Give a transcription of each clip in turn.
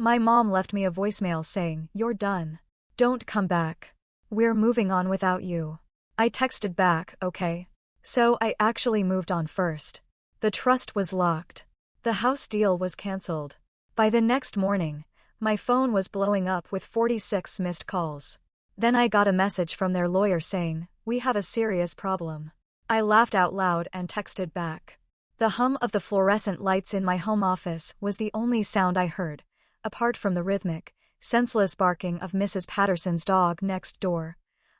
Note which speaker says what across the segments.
Speaker 1: My mom left me a voicemail saying, "You're done. Don't come back. We're moving on without you." I texted back, "Okay." So I actually moved on first. The trust was locked. The house deal was cancelled. By the next morning, my phone was blowing up with 46 missed calls. Then I got a message from their lawyer saying, "We have a serious problem." I laughed out loud and texted back. The hum of the fluorescent lights in my home office was the only sound I heard, apart from the rhythmic, senseless barking of Mrs. Patterson's dog next door.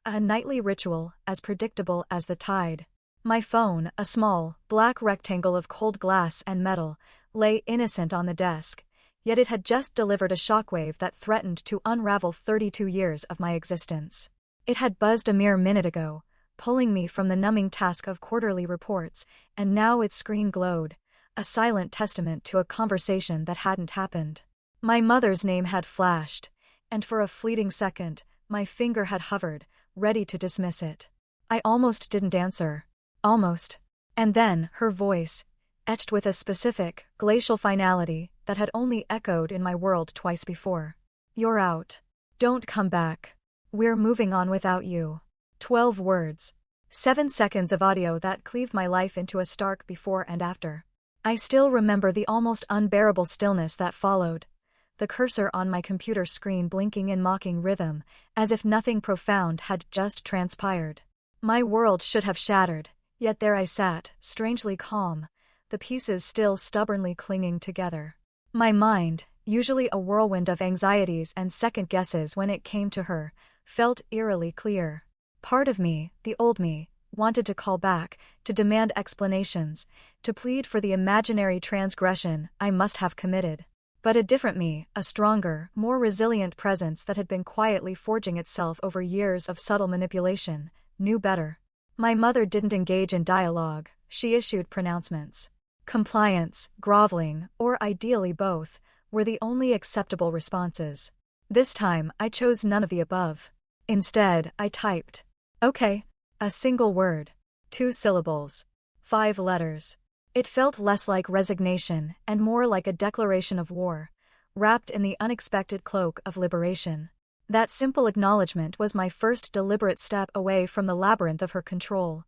Speaker 1: A nightly ritual as predictable as the tide. My phone, a small, black rectangle of cold glass and metal, lay innocent on the desk, yet it had just delivered a shockwave that threatened to unravel 32 years of my existence. It had buzzed a mere minute ago, pulling me from the numbing task of quarterly reports, and now its screen glowed, a silent testament to a conversation that hadn't happened. My mother's name had flashed, and for a fleeting second, my finger had hovered, ready to dismiss it. I almost didn't answer. Almost. And then, her voice, etched with a specific, glacial finality that had only echoed in my world twice before. "You're out. Don't come back. We're moving on without you." 12 words. 7 seconds of audio that cleaved my life into a stark before and after. I still remember the almost unbearable stillness that followed. The cursor on my computer screen blinking in mocking rhythm, as if nothing profound had just transpired. My world should have shattered, yet there I sat, strangely calm, the pieces still stubbornly clinging together. My mind, usually a whirlwind of anxieties and second guesses when it came to her, felt eerily clear. Part of me, the old me, wanted to call back, to demand explanations, to plead for the imaginary transgression I must have committed. But a different me, a stronger, more resilient presence that had been quietly forging itself over years of subtle manipulation, knew better. My mother didn't engage in dialogue, she issued pronouncements. Compliance, groveling, or ideally both, were the only acceptable responses. This time, I chose none of the above. Instead, I typed, "Okay." A single word. 2 syllables. 5 letters. It felt less like resignation and more like a declaration of war, wrapped in the unexpected cloak of liberation. That simple acknowledgement was my first deliberate step away from the labyrinth of her control.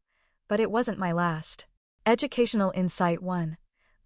Speaker 1: But it wasn't my last. Educational Insight 1.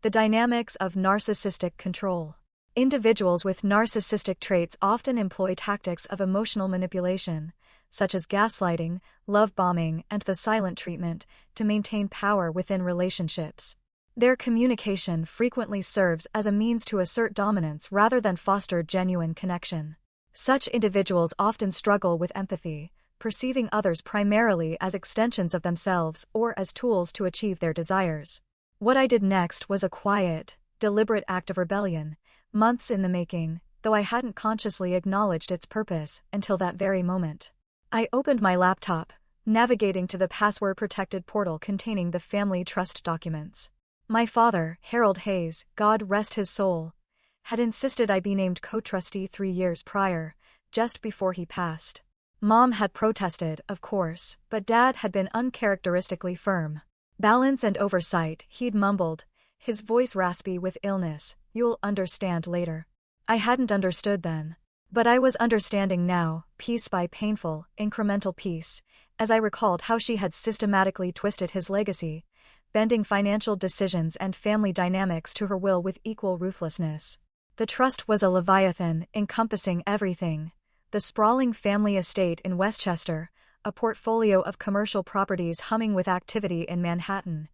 Speaker 1: The dynamics of narcissistic control. Individuals with narcissistic traits often employ tactics of emotional manipulation, such as gaslighting, love bombing, and the silent treatment, to maintain power within relationships. Their communication frequently serves as a means to assert dominance rather than foster genuine connection. Such individuals often struggle with empathy, perceiving others primarily as extensions of themselves or as tools to achieve their desires. What I did next was a quiet, deliberate act of rebellion, months in the making, though I hadn't consciously acknowledged its purpose until that very moment. I opened my laptop, navigating to the password-protected portal containing the family trust documents. My father, Harold Hayes, God rest his soul, had insisted I be named co-trustee 3 years prior, just before he passed. Mom had protested, of course, but Dad had been uncharacteristically firm. "Balance and oversight," he'd mumbled, his voice raspy with illness. "You'll understand later." I hadn't understood then. But I was understanding now, piece by painful, incremental piece, as I recalled how she had systematically twisted his legacy, bending financial decisions and family dynamics to her will with equal ruthlessness. The trust was a leviathan, encompassing everything: the sprawling family estate in Westchester, a portfolio of commercial properties humming with activity in Manhattan,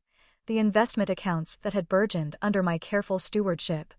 Speaker 1: the investment accounts that had burgeoned under my careful stewardship,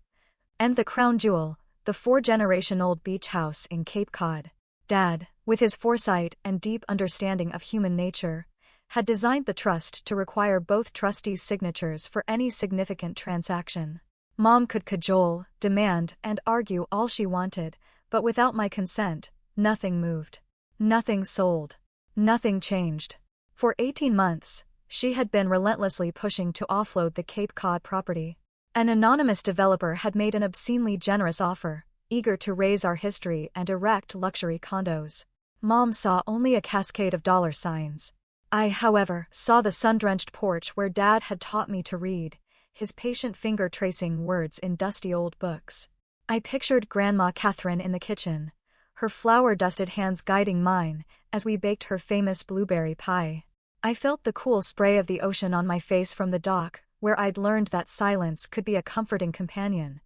Speaker 1: and the crown jewel, the 4-generation-old beach house in Cape Cod. Dad, with his foresight and deep understanding of human nature, had designed the trust to require both trustees' signatures for any significant transaction. Mom could cajole, demand, and argue all she wanted, but without my consent, nothing moved. Nothing sold. Nothing changed. For 18 months, she had been relentlessly pushing to offload the Cape Cod property. An anonymous developer had made an obscenely generous offer, eager to raise our history and erect luxury condos. Mom saw only a cascade of dollar signs. I, however, saw the sun-drenched porch where Dad had taught me to read, his patient finger tracing words in dusty old books. I pictured Grandma Catherine in the kitchen, her flour-dusted hands guiding mine as we baked her famous blueberry pie. I felt the cool spray of the ocean on my face from the dock, where I'd learned that silence could be a comforting companion,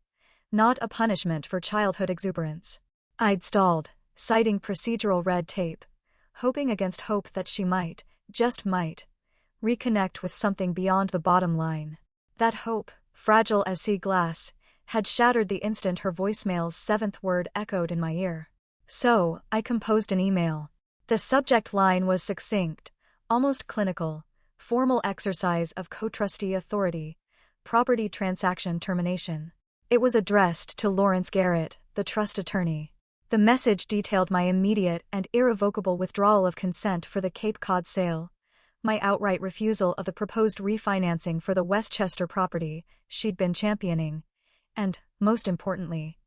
Speaker 1: not a punishment for childhood exuberance. I'd stalled, citing procedural red tape, hoping against hope that she might, just might, reconnect with something beyond the bottom line. That hope, fragile as sea glass, had shattered the instant her voicemail's seventh word echoed in my ear. So, I composed an email. The subject line was succinct, almost clinical: formal exercise of co-trustee authority, property transaction termination. It was addressed to Lawrence Garrett, the trust attorney. The message detailed my immediate and irrevocable withdrawal of consent for the Cape Cod sale, my outright refusal of the proposed refinancing for the Westchester property she'd been championing, and, most importantly,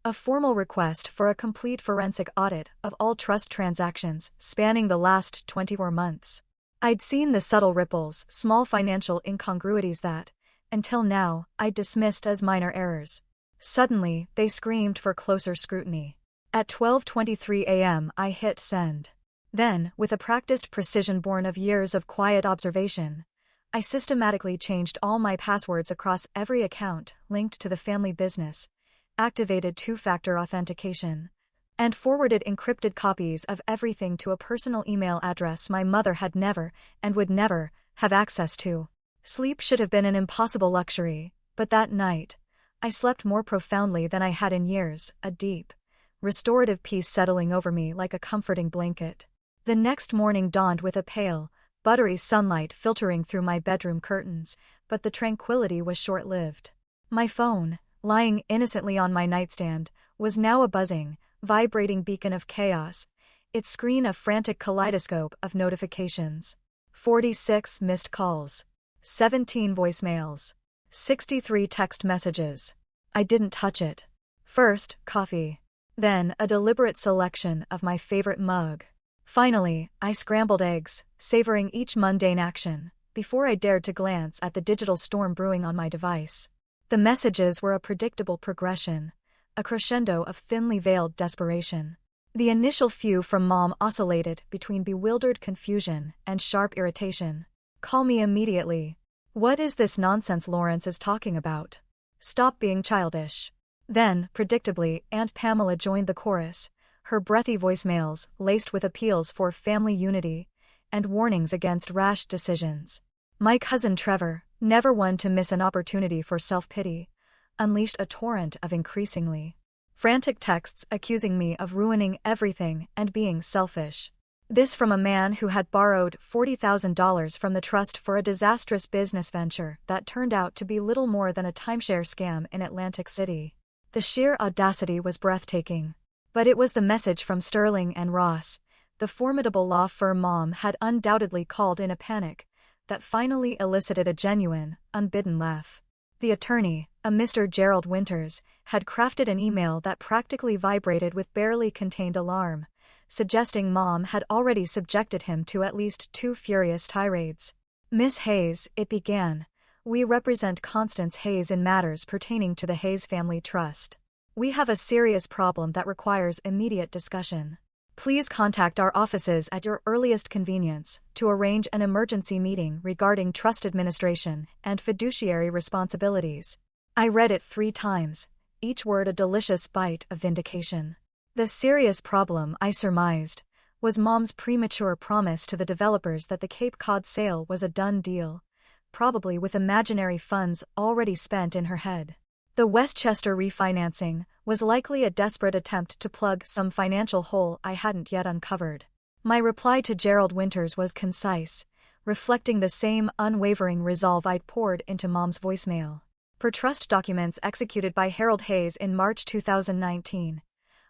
Speaker 1: a formal request for a complete forensic audit of all trust transactions spanning the last 24 months. I'd seen the subtle ripples, small financial incongruities that, until now, I'd dismissed as minor errors. Suddenly, they screamed for closer scrutiny. At 12:23 a.m. I hit send. Then, with a practiced precision born of years of quiet observation, I systematically changed all my passwords across every account linked to the family business, activated two-factor authentication, and forwarded encrypted copies of everything to a personal email address my mother had never, and would never, have access to. Sleep should have been an impossible luxury, but that night, I slept more profoundly than I had in years, a deep, restorative peace settling over me like a comforting blanket. The next morning dawned with a pale, buttery sunlight filtering through my bedroom curtains, but the tranquility was short-lived. My phone, lying innocently on my nightstand, was now a buzzing, vibrating beacon of chaos, its screen a frantic kaleidoscope of notifications. 46 missed calls, 17 voicemails, 63 text messages. I didn't touch it. First, coffee. Then, a deliberate selection of my favorite mug. Finally, I scrambled eggs, savoring each mundane action, before I dared to glance at the digital storm brewing on my device. The messages were a predictable progression, a crescendo of thinly veiled desperation. The initial few from Mom oscillated between bewildered confusion and sharp irritation. "Call me immediately. What is this nonsense Lawrence is talking about? Stop being childish." Then, predictably, Aunt Pamela joined the chorus, her breathy voicemails laced with appeals for family unity and warnings against rash decisions. My cousin Trevor, never one to miss an opportunity for self-pity, unleashed a torrent of increasingly frantic texts accusing me of ruining everything and being selfish. This from a man who had borrowed $40,000 from the trust for a disastrous business venture that turned out to be little more than a timeshare scam in Atlantic City. The sheer audacity was breathtaking. But it was the message from Sterling and Ross, the formidable law firm Mom had undoubtedly called in a panic, that finally elicited a genuine, unbidden laugh. The attorney, a Mr. Gerald Winters, had crafted an email that practically vibrated with barely contained alarm, suggesting Mom had already subjected him to at least 2 furious tirades. "Miss Hayes," it began, "we represent Constance Hayes in matters pertaining to the Hayes Family Trust. We have a serious problem that requires immediate discussion. Please contact our offices at your earliest convenience to arrange an emergency meeting regarding trust administration and fiduciary responsibilities." I read it 3 times, each word a delicious bite of vindication. The serious problem, I surmised, was Mom's premature promise to the developers that the Cape Cod sale was a done deal, probably with imaginary funds already spent in her head. The Westchester refinancing was likely a desperate attempt to plug some financial hole I hadn't yet uncovered. My reply to Gerald Winters was concise, reflecting the same unwavering resolve I'd poured into Mom's voicemail. Per trust documents executed by Harold Hayes in March 2019,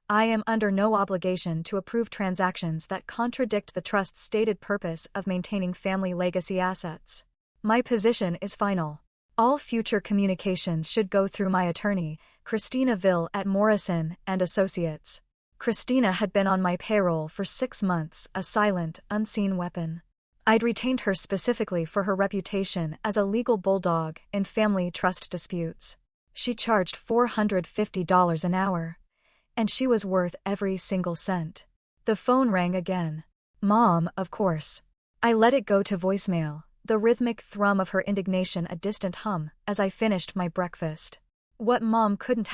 Speaker 1: I am under no obligation to approve transactions that contradict the trust's stated purpose of maintaining family legacy assets. My position is final. All future communications should go through my attorney, Christina Ville at Morrison & Associates. Christina had been on my payroll for 6 months, a silent, unseen weapon. I'd retained her specifically for her reputation as a legal bulldog in family trust disputes. She charged $450 an hour. And she was worth every single cent. The phone rang again. Mom, of course. I let it go to voicemail, the rhythmic thrum of her indignation a distant hum, as I finished my breakfast. What Mom wouldn't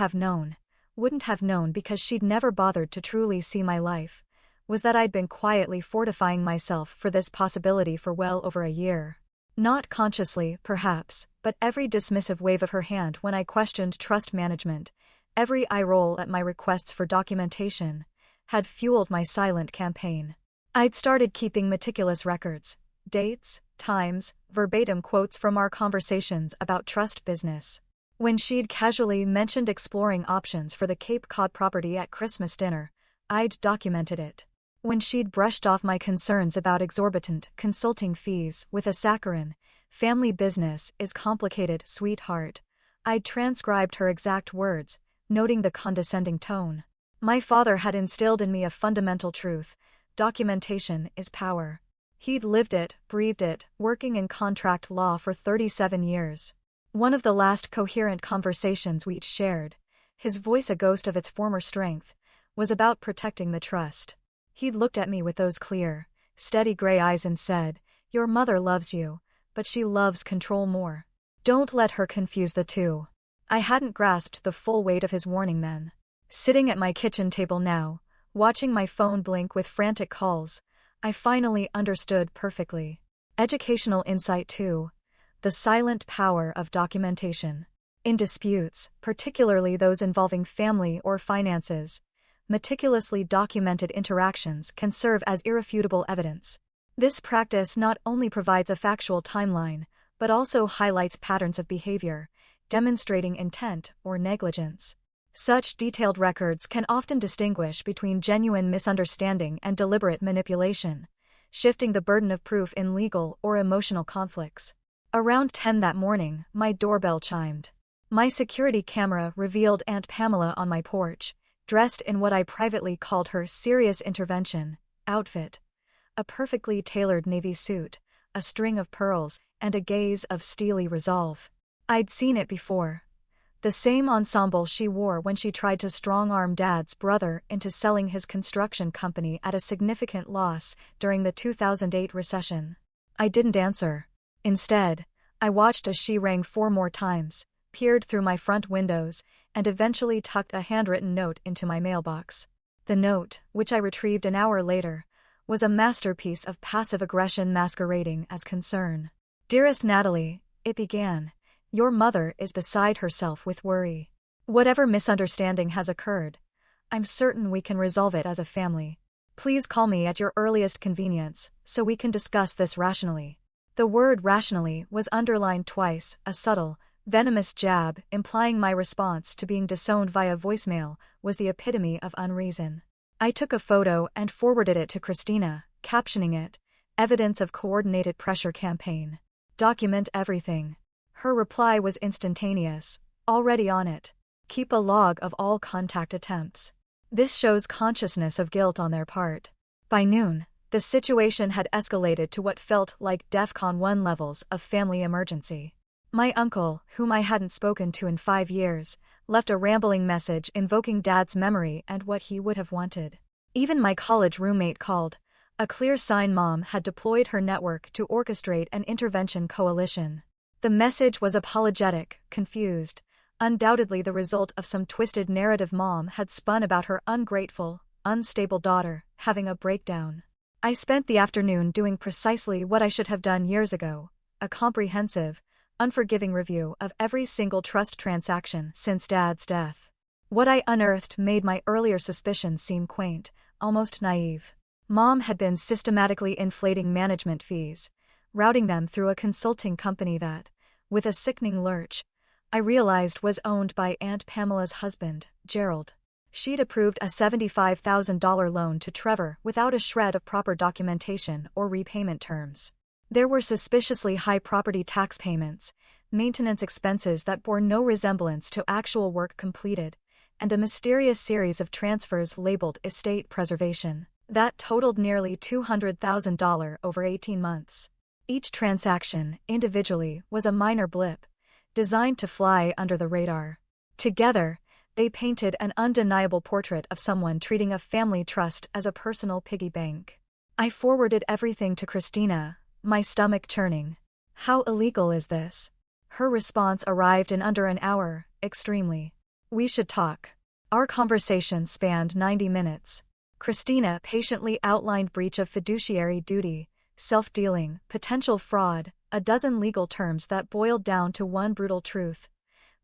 Speaker 1: have known because she'd never bothered to truly see my life, was that I'd been quietly fortifying myself for this possibility for well over a year. Not consciously, perhaps, but every dismissive wave of her hand when I questioned trust management, every eye roll at my requests for documentation, had fueled my silent campaign. I'd started keeping meticulous records, dates, times, verbatim quotes from our conversations about trust business. When she'd casually mentioned exploring options for the Cape Cod property at Christmas dinner, I'd documented it. When she'd brushed off my concerns about exorbitant consulting fees with a saccharine, "Family business is complicated, sweetheart," I'd transcribed her exact words, noting the condescending tone. My father had instilled in me a fundamental truth: documentation is power. He'd lived it, breathed it, working in contract law for 37 years. One of the last coherent conversations we'd shared, his voice a ghost of its former strength, was about protecting the trust. He'd looked at me with those clear, steady gray eyes and said, "Your mother loves you, but she loves control more. Don't let her confuse the two." I hadn't grasped the full weight of his warning then. Sitting at my kitchen table now, watching my phone blink with frantic calls, I finally understood perfectly. Educational insight too. The silent power of documentation. In disputes, particularly those involving family or finances, meticulously documented interactions can serve as irrefutable evidence. This practice not only provides a factual timeline, but also highlights patterns of behavior, demonstrating intent or negligence. Such detailed records can often distinguish between genuine misunderstanding and deliberate manipulation, shifting the burden of proof in legal or emotional conflicts. Around 10 that morning, my doorbell chimed. My security camera revealed Aunt Pamela on my porch, dressed in what I privately called her serious intervention outfit. A perfectly tailored navy suit, a string of pearls, and a gaze of steely resolve. I'd seen it before. The same ensemble she wore when she tried to strong-arm Dad's brother into selling his construction company at a significant loss during the 2008 recession. I didn't answer. Instead, I watched as she rang 4 more times, peered through my front windows, and eventually tucked a handwritten note into my mailbox. The note, which I retrieved an hour later, was a masterpiece of passive aggression masquerading as concern. "Dearest Natalie," it began, "your mother is beside herself with worry. Whatever misunderstanding has occurred, I'm certain we can resolve it as a family. Please call me at your earliest convenience, so we can discuss this rationally." The word rationally was underlined twice, a subtle, venomous jab implying my response to being disowned via voicemail was the epitome of unreason. I took a photo and forwarded it to Christina, captioning it, "Evidence of Coordinated Pressure Campaign. Document everything." Her reply was instantaneous, "Already on it. Keep a log of all contact attempts." This shows consciousness of guilt on their part. By noon, the situation had escalated to what felt like DEFCON 1 levels of family emergency. My uncle, whom I hadn't spoken to in 5 years, left a rambling message invoking Dad's memory and what he would have wanted. Even my college roommate called, a clear sign Mom had deployed her network to orchestrate an intervention coalition. The message was apologetic, confused, undoubtedly the result of some twisted narrative Mom had spun about her ungrateful, unstable daughter having a breakdown. I spent the afternoon doing precisely what I should have done years ago, a comprehensive, unforgiving review of every single trust transaction since Dad's death. What I unearthed made my earlier suspicions seem quaint, almost naive. Mom had been systematically inflating management fees, routing them through a consulting company that, with a sickening lurch, I realized was owned by Aunt Pamela's husband, Gerald. She'd approved a $75,000 loan to Trevor without a shred of proper documentation or repayment terms. There were suspiciously high property tax payments, maintenance expenses that bore no resemblance to actual work completed, and a mysterious series of transfers labeled estate preservation that totaled nearly $200,000 over 18 months. Each transaction, individually, was a minor blip, designed to fly under the radar. Together, they painted an undeniable portrait of someone treating a family trust as a personal piggy bank. I forwarded everything to Christina, my stomach churning. How illegal is this? Her response arrived in under an hour, extremely. We should talk. Our conversation spanned 90 minutes. Christina patiently outlined breach of fiduciary duty, self-dealing, potential fraud, a dozen legal terms that boiled down to one brutal truth.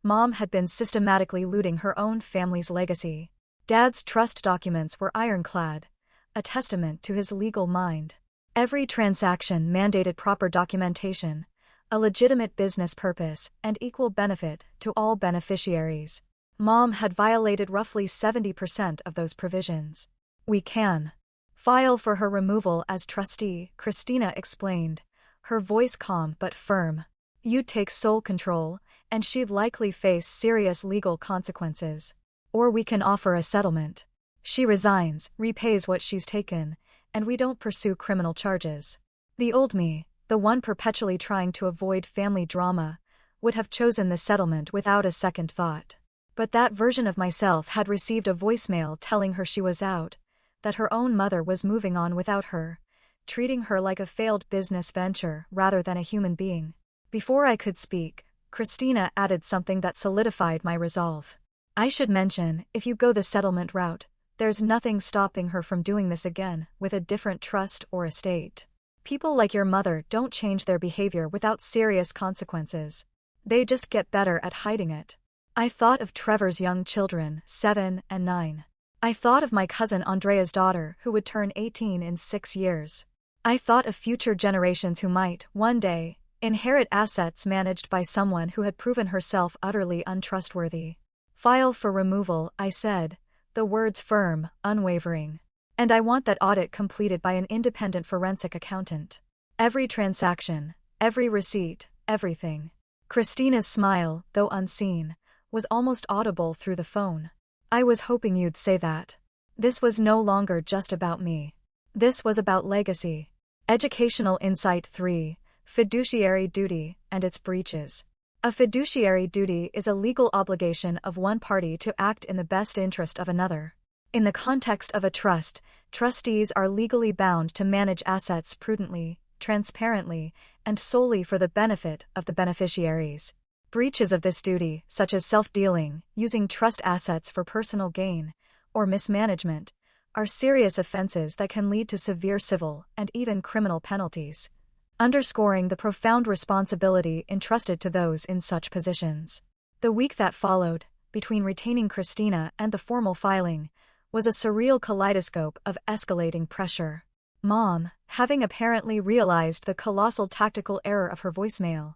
Speaker 1: Mom had been systematically looting her own family's legacy. Dad's trust documents were ironclad, a testament to his legal mind. Every transaction mandated proper documentation, a legitimate business purpose, and equal benefit to all beneficiaries. Mom had violated roughly 70% of those provisions. We can file for her removal as trustee, Christina explained, her voice calm but firm. You'd take sole control, and she'd likely face serious legal consequences. Or we can offer a settlement. She resigns, repays what she's taken, and we don't pursue criminal charges. The old me, the one perpetually trying to avoid family drama, would have chosen the settlement without a second thought. But that version of myself had received a voicemail telling her she was out, that her own mother was moving on without her, treating her like a failed business venture rather than a human being. Before I could speak, Christina added something that solidified my resolve. I should mention, if you go the settlement route, there's nothing stopping her from doing this again, with a different trust or estate. People like your mother don't change their behavior without serious consequences. They just get better at hiding it. I thought of Trevor's young children, 7 and 9. I thought of my cousin Andrea's daughter who would turn 18 in 6 years. I thought of future generations who might, one day, inherit assets managed by someone who had proven herself utterly untrustworthy. File for removal, I said, the words firm, unwavering. And I want that audit completed by an independent forensic accountant. Every transaction, every receipt, everything. Christina's smile, though unseen, was almost audible through the phone. I was hoping you'd say that. This was no longer just about me. This was about legacy. Educational Insight 3, Fiduciary Duty and its breaches. A fiduciary duty is a legal obligation of one party to act in the best interest of another. In the context of a trust, trustees are legally bound to manage assets prudently, transparently, and solely for the benefit of the beneficiaries. Breaches of this duty, such as self-dealing, using trust assets for personal gain, or mismanagement, are serious offenses that can lead to severe civil and even criminal penalties, underscoring the profound responsibility entrusted to those in such positions. The week that followed, between retaining Christina and the formal filing, was a surreal kaleidoscope of escalating pressure. Mom, having apparently realized the colossal tactical error of her voicemail,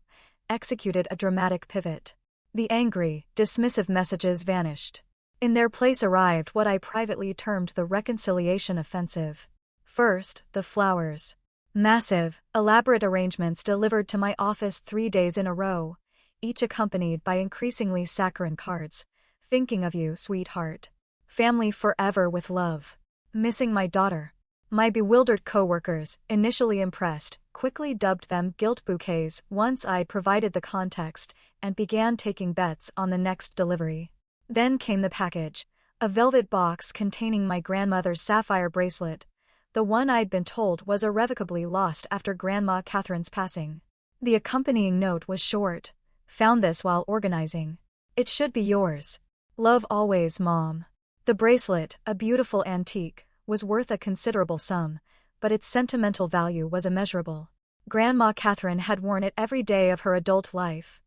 Speaker 1: executed a dramatic pivot. The angry, dismissive messages vanished. In their place arrived what I privately termed the reconciliation offensive. First, the flowers. Massive, elaborate arrangements delivered to my office 3 days in a row, each accompanied by increasingly saccharine cards. Thinking of you, sweetheart. Family forever with love. Missing my daughter. My bewildered coworkers, initially impressed, quickly dubbed them guilt bouquets once I'd provided the context and began taking bets on the next delivery. Then came the package, a velvet box containing my grandmother's sapphire bracelet, the one I'd been told was irrevocably lost after Grandma Catherine's passing. The accompanying note was short. Found this while organizing. It should be yours. Love always, Mom. The bracelet, a beautiful antique, was worth a considerable sum, but its sentimental value was immeasurable. Grandma Catherine had worn it every day of her adult life.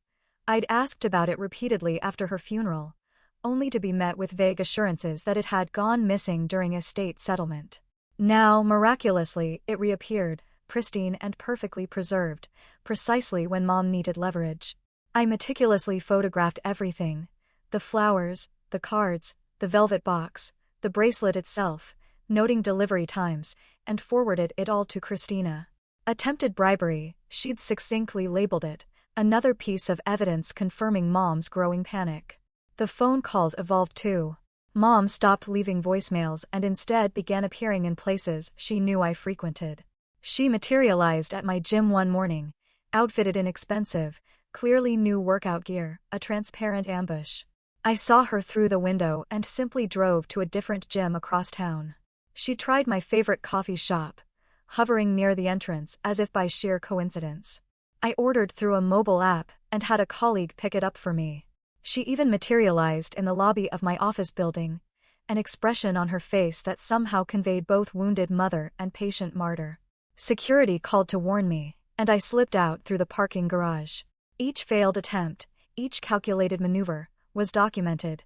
Speaker 1: I'd asked about it repeatedly after her funeral, only to be met with vague assurances that it had gone missing during estate settlement. Now, miraculously, it reappeared, pristine and perfectly preserved, precisely when Mom needed leverage. I meticulously photographed everything: the flowers, the cards, the velvet box, the bracelet itself, noting delivery times, and forwarded it all to Christina. Attempted bribery, she'd succinctly labeled it, another piece of evidence confirming Mom's growing panic. The phone calls evolved too. Mom stopped leaving voicemails and instead began appearing in places she knew I frequented. She materialized at my gym one morning, outfitted in expensive, clearly new workout gear, a transparent ambush. I saw her through the window and simply drove to a different gym across town. She tried my favorite coffee shop, hovering near the entrance as if by sheer coincidence. I ordered through a mobile app and had a colleague pick it up for me. She even materialized in the lobby of my office building, an expression on her face that somehow conveyed both wounded mother and patient martyr. Security called to warn me, and I slipped out through the parking garage. Each failed attempt, each calculated maneuver, was documented,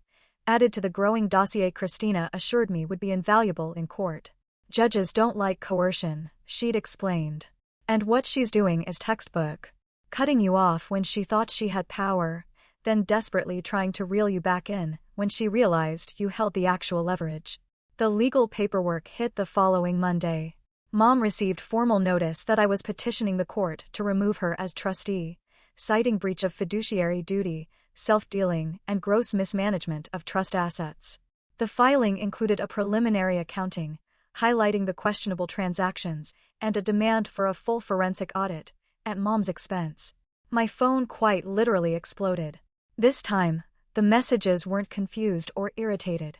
Speaker 1: added to the growing dossier Christina assured me would be invaluable in court. Judges don't like coercion, she'd explained. And what she's doing is textbook. Cutting you off when she thought she had power, then desperately trying to reel you back in when she realized you held the actual leverage. The legal paperwork hit the following Monday. Mom received formal notice that I was petitioning the court to remove her as trustee, citing breach of fiduciary duty, self-dealing, and gross mismanagement of trust assets. The filing included a preliminary accounting, highlighting the questionable transactions, and a demand for a full forensic audit, at Mom's expense. My phone quite literally exploded. This time, the messages weren't confused or irritated.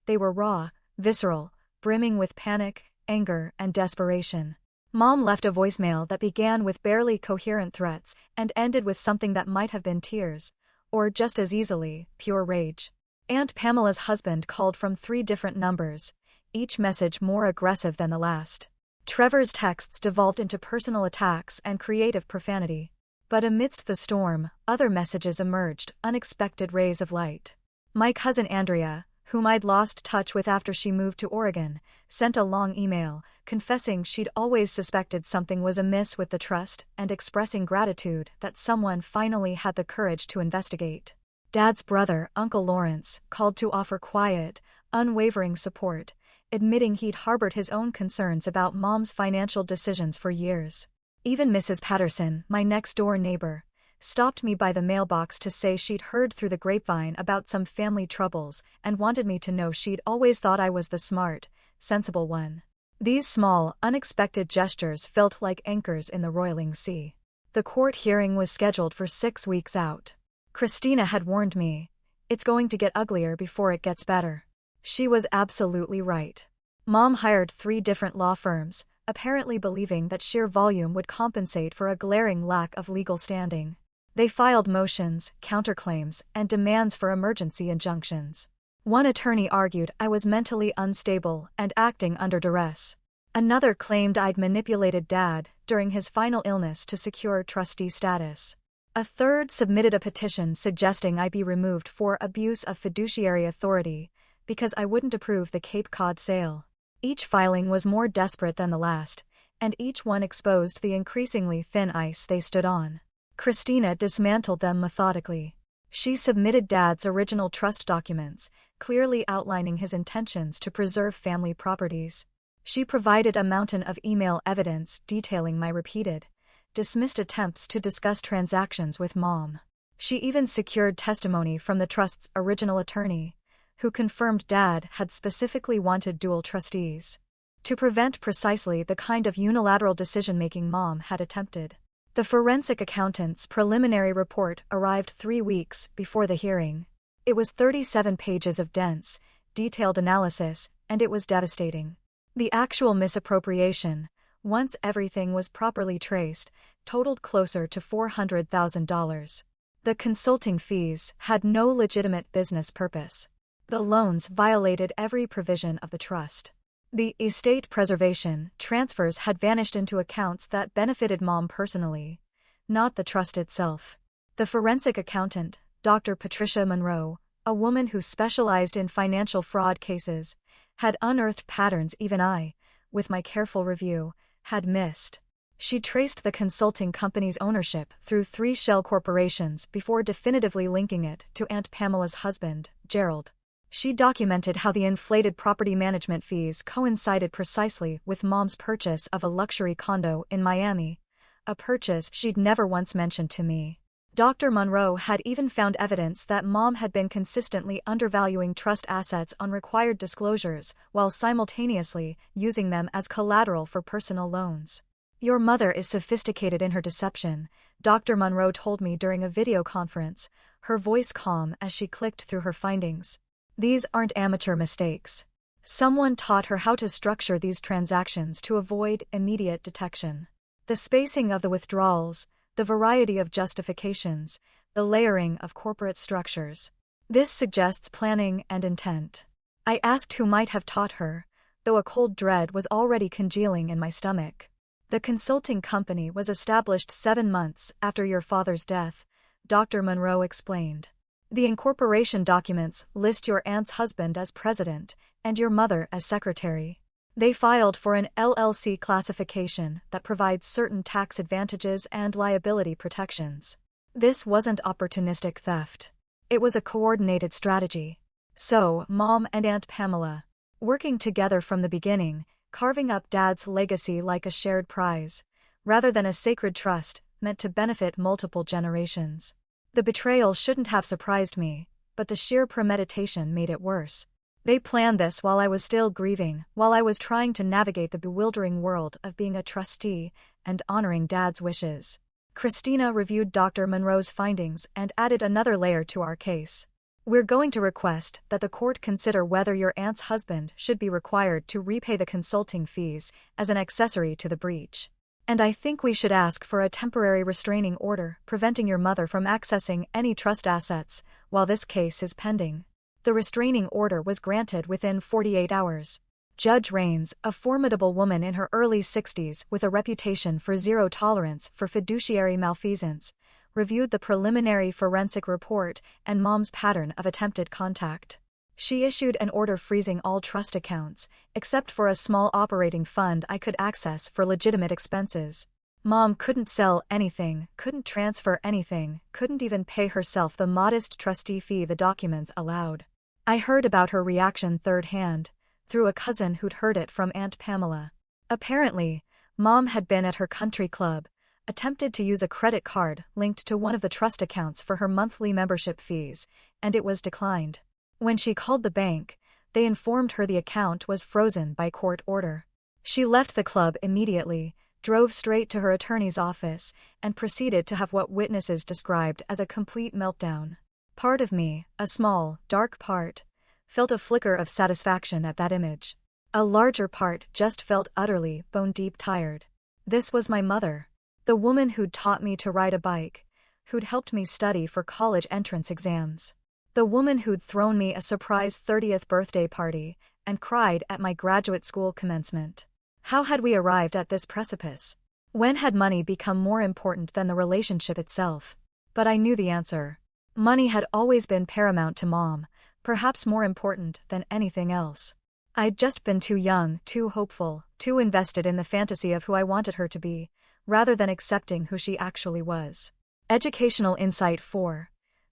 Speaker 1: They were raw, visceral, brimming with panic, anger, and desperation. Mom left a voicemail that began with barely coherent threats and ended with something that might have been tears, or just as easily, pure rage. Aunt Pamela's husband called from 3 different numbers, each message more aggressive than the last. Trevor's texts devolved into personal attacks and creative profanity. But amidst the storm, other messages emerged, unexpected rays of light. My cousin Andrea, whom I'd lost touch with after she moved to Oregon, sent a long email, confessing she'd always suspected something was amiss with the trust and expressing gratitude that someone finally had the courage to investigate. Dad's brother, Uncle Lawrence, called to offer quiet, unwavering support, admitting he'd harbored his own concerns about Mom's financial decisions for years. Even Mrs. Patterson, my next-door neighbor, stopped me by the mailbox to say she'd heard through the grapevine about some family troubles and wanted me to know she'd always thought I was the smart, sensible one. These small, unexpected gestures felt like anchors in the roiling sea. The court hearing was scheduled for 6 weeks out. Christina had warned me, it's going to get uglier before it gets better. She was absolutely right. Mom hired 3 different law firms, apparently believing that sheer volume would compensate for a glaring lack of legal standing. They filed motions, counterclaims, and demands for emergency injunctions. One attorney argued I was mentally unstable and acting under duress. Another claimed I'd manipulated Dad during his final illness to secure trustee status. A third submitted a petition suggesting I be removed for abuse of fiduciary authority because I wouldn't approve the Cape Cod sale. Each filing was more desperate than the last, and each one exposed the increasingly thin ice they stood on. Christina dismantled them methodically. She submitted Dad's original trust documents, clearly outlining his intentions to preserve family properties. She provided a mountain of email evidence detailing my repeated, dismissed attempts to discuss transactions with Mom. She even secured testimony from the trust's original attorney, who confirmed Dad had specifically wanted dual trustees to prevent precisely the kind of unilateral decision-making Mom had attempted. The forensic accountant's preliminary report arrived 3 weeks before the hearing. It was 37 pages of dense, detailed analysis, and it was devastating. The actual misappropriation, once everything was properly traced, totaled closer to $400,000. The consulting fees had no legitimate business purpose. The loans violated every provision of the trust. The estate preservation transfers had vanished into accounts that benefited Mom personally, not the trust itself. The forensic accountant, Dr. Patricia Monroe, a woman who specialized in financial fraud cases, had unearthed patterns even I, with my careful review, had missed. She traced the consulting company's ownership through 3 shell corporations before definitively linking it to Aunt Pamela's husband, Gerald. She documented how the inflated property management fees coincided precisely with Mom's purchase of a luxury condo in Miami, a purchase she'd never once mentioned to me. Dr. Monroe had even found evidence that Mom had been consistently undervaluing trust assets on required disclosures while simultaneously using them as collateral for personal loans. "Your mother is sophisticated in her deception," Dr. Monroe told me during a video conference, her voice calm as she clicked through her findings. These aren't amateur mistakes. Someone taught her how to structure these transactions to avoid immediate detection. The spacing of the withdrawals, the variety of justifications, the layering of corporate structures. This suggests planning and intent. I asked who might have taught her, though a cold dread was already congealing in my stomach. The consulting company was established 7 months after your father's death, Dr. Monroe explained. The incorporation documents list your aunt's husband as president and your mother as secretary. They filed for an LLC classification that provides certain tax advantages and liability protections. This wasn't opportunistic theft. It was a coordinated strategy. So, Mom and Aunt Pamela, working together from the beginning, carving up Dad's legacy like a shared prize, rather than a sacred trust meant to benefit multiple generations. The betrayal shouldn't have surprised me, but the sheer premeditation made it worse. They planned this while I was still grieving, while I was trying to navigate the bewildering world of being a trustee and honoring Dad's wishes. Christina reviewed Dr. Monroe's findings and added another layer to our case. We're going to request that the court consider whether your aunt's husband should be required to repay the consulting fees as an accessory to the breach. And I think we should ask for a temporary restraining order preventing your mother from accessing any trust assets while this case is pending. The restraining order was granted within 48 hours. Judge Raines, a formidable woman in her early 60s with a reputation for zero tolerance for fiduciary malfeasance, reviewed the preliminary forensic report and Mom's pattern of attempted contact. She issued an order freezing all trust accounts, except for a small operating fund I could access for legitimate expenses. Mom couldn't sell anything, couldn't transfer anything, couldn't even pay herself the modest trustee fee the documents allowed. I heard about her reaction third-hand, through a cousin who'd heard it from Aunt Pamela. Apparently, Mom had been at her country club, attempted to use a credit card linked to one of the trust accounts for her monthly membership fees, and it was declined. When she called the bank, they informed her the account was frozen by court order. She left the club immediately, drove straight to her attorney's office, and proceeded to have what witnesses described as a complete meltdown. Part of me, a small, dark part, felt a flicker of satisfaction at that image. A larger part just felt utterly, bone-deep tired. This was my mother. The woman who'd taught me to ride a bike, who'd helped me study for college entrance exams. The woman who'd thrown me a surprise 30th birthday party and cried at my graduate school commencement. How had we arrived at this precipice? When had money become more important than the relationship itself? But I knew the answer. Money had always been paramount to Mom, perhaps more important than anything else. I'd just been too young, too hopeful, too invested in the fantasy of who I wanted her to be, rather than accepting who she actually was. Educational Insight 4.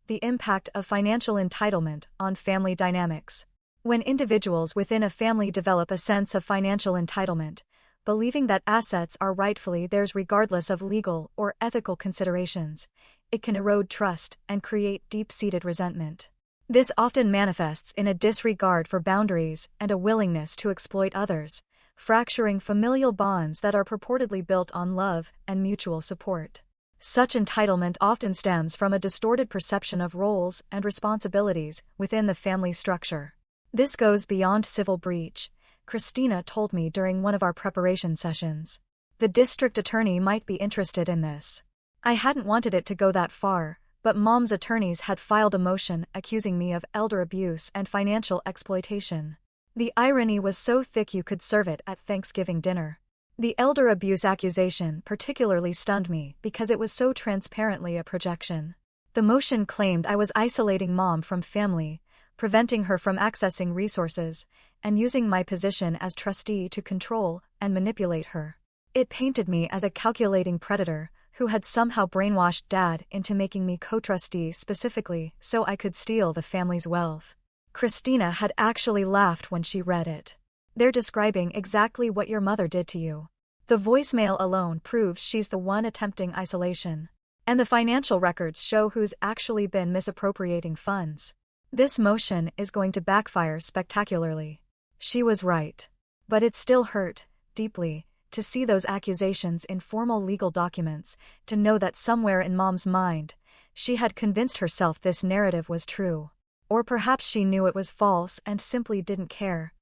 Speaker 1: The impact of financial entitlement on family dynamics. When individuals within a family develop a sense of financial entitlement, believing that assets are rightfully theirs regardless of legal or ethical considerations, it can erode trust and create deep-seated resentment. This often manifests in a disregard for boundaries and a willingness to exploit others, fracturing familial bonds that are purportedly built on love and mutual support. Such entitlement often stems from a distorted perception of roles and responsibilities within the family structure. This goes beyond civil breach, Christina told me during one of our preparation sessions. The district attorney might be interested in this. I hadn't wanted it to go that far, but Mom's attorneys had filed a motion accusing me of elder abuse and financial exploitation. The irony was so thick you could serve it at Thanksgiving dinner. The elder abuse accusation particularly stunned me because it was so transparently a projection. The motion claimed I was isolating Mom from family, preventing her from accessing resources, and using my position as trustee to control and manipulate her. It painted me as a calculating predator who had somehow brainwashed Dad into making me co-trustee specifically so I could steal the family's wealth. Christina had actually laughed when she read it. They're describing exactly what your mother did to you. The voicemail alone proves she's the one attempting isolation. And the financial records show who's actually been misappropriating funds. This motion is going to backfire spectacularly. She was right. But it still hurt, deeply, To see those accusations in formal legal documents, to know that somewhere in Mom's mind, she had convinced herself this narrative was true. Or perhaps she knew it was false and simply didn't care,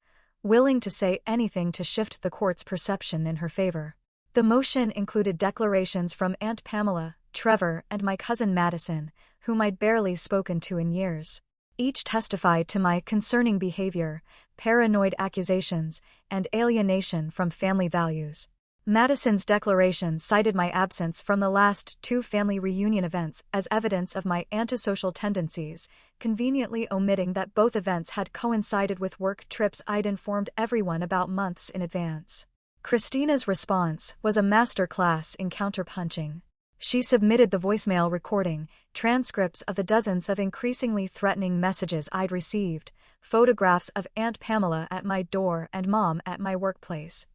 Speaker 1: willing to say anything to shift the court's perception in her favor. The motion included declarations from Aunt Pamela, Trevor, and my cousin Madison, whom I'd barely spoken to in years. Each testified to my concerning behavior, paranoid accusations, and alienation from family values. Madison's declaration cited my absence from the last 2 family reunion events as evidence of my antisocial tendencies, conveniently omitting that both events had coincided with work trips I'd informed everyone about months in advance. Christina's response was a master class in counterpunching. She submitted the voicemail recording, transcripts of the dozens of increasingly threatening messages I'd received, photographs of Aunt Pamela at my door and Mom at my workplace,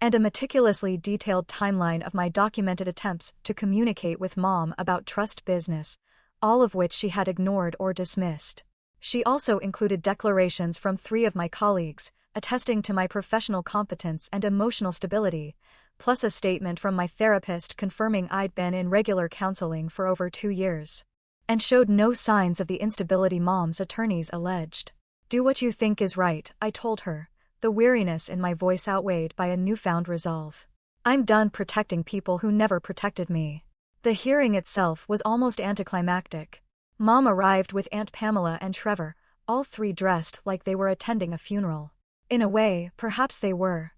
Speaker 1: and a meticulously detailed timeline of my documented attempts to communicate with Mom about trust business, all of which she had ignored or dismissed. She also included declarations from 3 of my colleagues, attesting to my professional competence and emotional stability, plus a statement from my therapist confirming I'd been in regular counseling for over 2 years, and showed no signs of the instability Mom's attorneys alleged. "Do what you think is right," I told her, the weariness in my voice outweighed by a newfound resolve. "I'm done protecting people who never protected me." The hearing itself was almost anticlimactic. Mom arrived with Aunt Pamela and Trevor, all 3 dressed like they were attending a funeral. In a way, perhaps they were.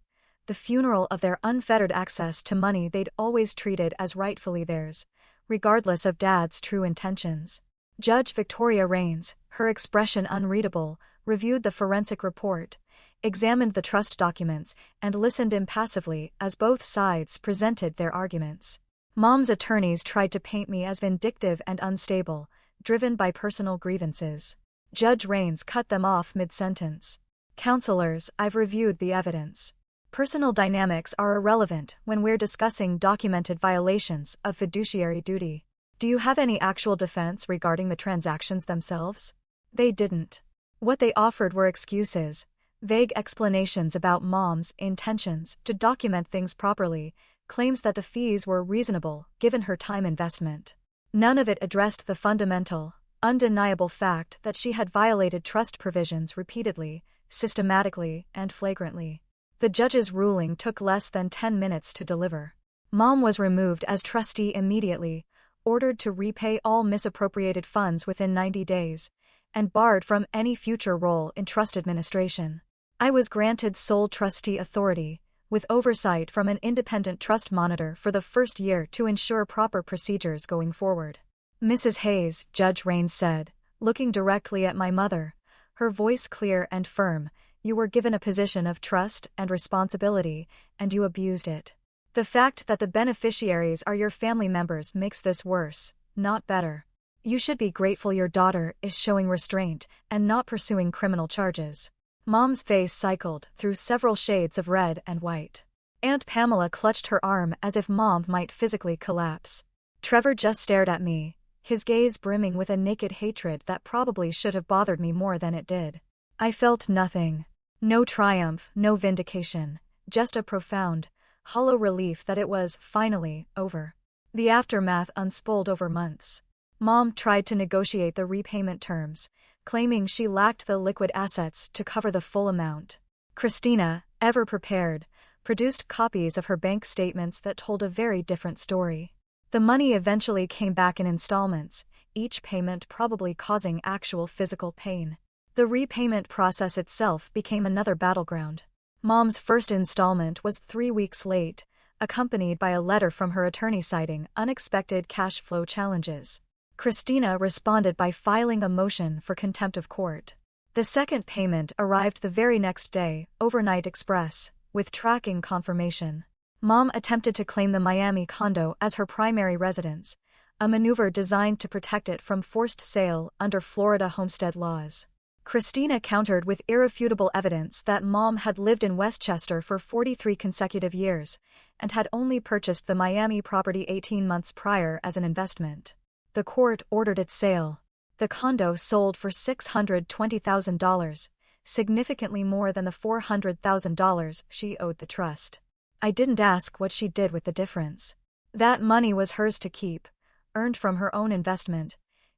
Speaker 1: The funeral of their unfettered access to money they'd always treated as rightfully theirs, regardless of Dad's true intentions. Judge Victoria Rains, her expression unreadable, reviewed the forensic report, examined the trust documents, and listened impassively as both sides presented their arguments. Mom's attorneys tried to paint me as vindictive and unstable, driven by personal grievances. Judge Rains cut them off mid-sentence. "Counselors, I've reviewed the evidence. Personal dynamics are irrelevant when we're discussing documented violations of fiduciary duty. Do you have any actual defense regarding the transactions themselves?" They didn't. What they offered were excuses, vague explanations about Mom's intentions to document things properly, claims that the fees were reasonable given her time investment. None of it addressed the fundamental, undeniable fact that she had violated trust provisions repeatedly, systematically, and flagrantly. The judge's ruling took less than 10 minutes to deliver. Mom was removed as trustee immediately, ordered to repay all misappropriated funds within 90 days, and barred from any future role in trust administration. I was granted sole trustee authority, with oversight from an independent trust monitor for the first year to ensure proper procedures going forward. "Mrs. Hayes," Judge Rains said, looking directly at my mother, her voice clear and firm, "you were given a position of trust and responsibility, and you abused it. The fact that the beneficiaries are your family members makes this worse, not better. You should be grateful your daughter is showing restraint and not pursuing criminal charges." Mom's face cycled through several shades of red and white. Aunt Pamela clutched her arm as if Mom might physically collapse. Trevor just stared at me, his gaze brimming with a naked hatred that probably should have bothered me more than it did. I felt nothing. No triumph, no vindication, just a profound, hollow relief that it was, finally, over. The aftermath unspoled over months. Mom tried to negotiate the repayment terms, claiming she lacked the liquid assets to cover the full amount. Christina, ever prepared, produced copies of her bank statements that told a very different story. The money eventually came back in installments, each payment probably causing actual physical pain. The repayment process itself became another battleground. Mom's first installment was 3 weeks late, accompanied by a letter from her attorney citing unexpected cash flow challenges. Christina responded by filing a motion for contempt of court. The second payment arrived the very next day, overnight express, with tracking confirmation. Mom attempted to claim the Miami condo as her primary residence, a maneuver designed to protect it from forced sale under Florida homestead laws. Christina countered with irrefutable evidence that Mom had lived in Westchester for 43 consecutive years, and had only purchased the Miami property 18 months prior as an investment. The court ordered its sale. The condo sold for $620,000, significantly more than the $400,000 she owed the trust. I didn't ask what she did with the difference. That money was hers to keep, earned from her own investment,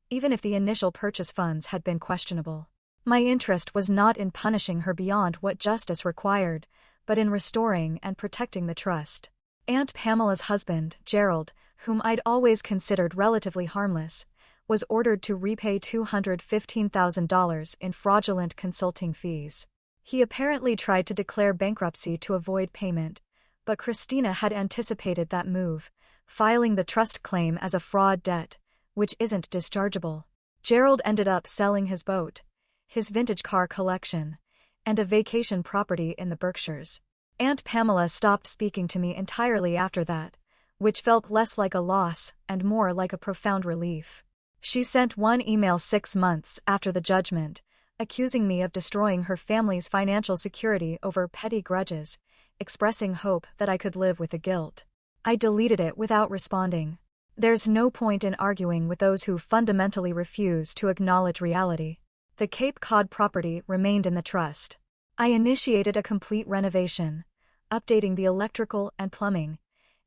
Speaker 1: even if the initial purchase funds had been questionable. My interest was not in punishing her beyond what justice required, but in restoring and protecting the trust. Aunt Pamela's husband, Gerald, whom I'd always considered relatively harmless, was ordered to repay $215,000 in fraudulent consulting fees. He apparently tried to declare bankruptcy to avoid payment, but Christina had anticipated that move, filing the trust claim as a fraud debt, which isn't dischargeable. Gerald ended up selling his boat, his vintage car collection, and a vacation property in the Berkshires. Aunt Pamela stopped speaking to me entirely after that, which felt less like a loss and more like a profound relief. She sent one email 6 months after the judgment, accusing me of destroying her family's financial security over petty grudges, expressing hope that I could live with the guilt. I deleted it without responding. There's no point in arguing with those who fundamentally refuse to acknowledge reality. The Cape Cod property remained in the trust. I initiated a complete renovation, updating the electrical and plumbing,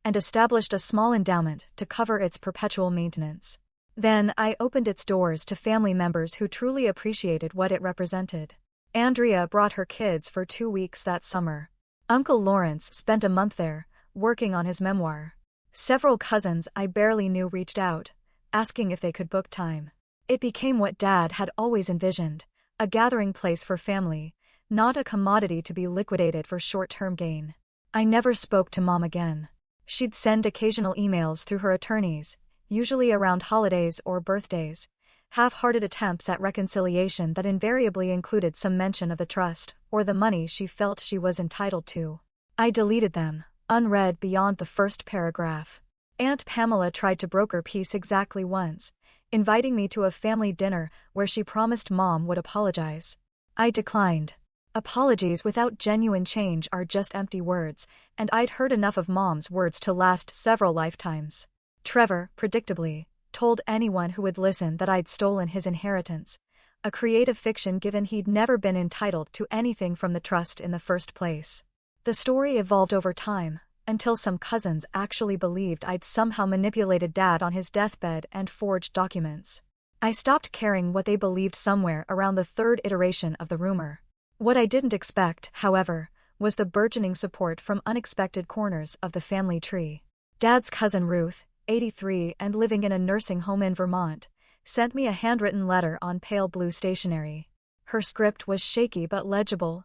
Speaker 1: and established a small endowment to cover its perpetual maintenance. Then I opened its doors to family members who truly appreciated what it represented. Andrea brought her kids for 2 weeks that summer. Uncle Lawrence spent a month there, working on his memoir. Several cousins I barely knew reached out, asking if they could book time. It became what Dad had always envisioned, a gathering place for family, not a commodity to be liquidated for short-term gain. I never spoke to Mom again. She'd send occasional emails through her attorneys, usually around holidays or birthdays, half-hearted attempts at reconciliation that invariably included some mention of the trust or the money she felt she was entitled to. I deleted them, unread beyond the first paragraph. Aunt Pamela tried to broker peace exactly once, inviting me to a family dinner where she promised Mom would apologize. I declined. Apologies without genuine change are just empty words, and I'd heard enough of Mom's words to last several lifetimes. Trevor, predictably, told anyone who would listen that I'd stolen his inheritance, a creative fiction given he'd never been entitled to anything from the trust in the first place. The story evolved over time, until some cousins actually believed I'd somehow manipulated Dad on his deathbed and forged documents. I stopped caring what they believed somewhere around the 3rd iteration of the rumor. What I didn't expect, however, was the burgeoning support from unexpected corners of the family tree. Dad's cousin Ruth, 83 and living in a nursing home in Vermont, sent me a handwritten letter on pale blue stationery. Her script was shaky but legible,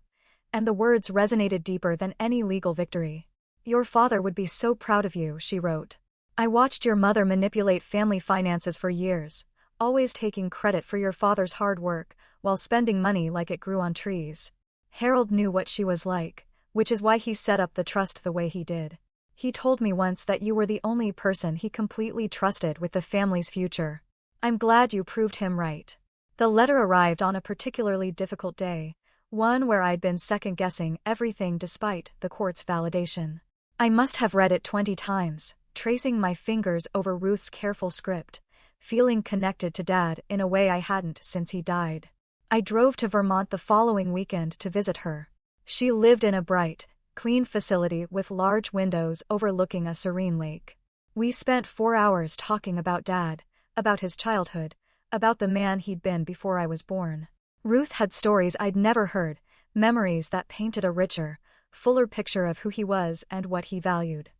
Speaker 1: and the words resonated deeper than any legal victory. "Your father would be so proud of you," she wrote. "I watched your mother manipulate family finances for years, always taking credit for your father's hard work, while spending money like it grew on trees. Harold knew what she was like, which is why he set up the trust the way he did. He told me once that you were the only person he completely trusted with the family's future. I'm glad you proved him right." The letter arrived on a particularly difficult day, one where I'd been second-guessing everything despite the court's validation. I must have read it 20 times, tracing my fingers over Ruth's careful script, feeling connected to Dad in a way I hadn't since he died. I drove to Vermont the following weekend to visit her. She lived in a bright, clean facility with large windows overlooking a serene lake. We spent 4 hours talking about Dad, about his childhood, about the man he'd been before I was born. Ruth had stories I'd never heard, memories that painted a richer, fuller picture of who he was and what he valued.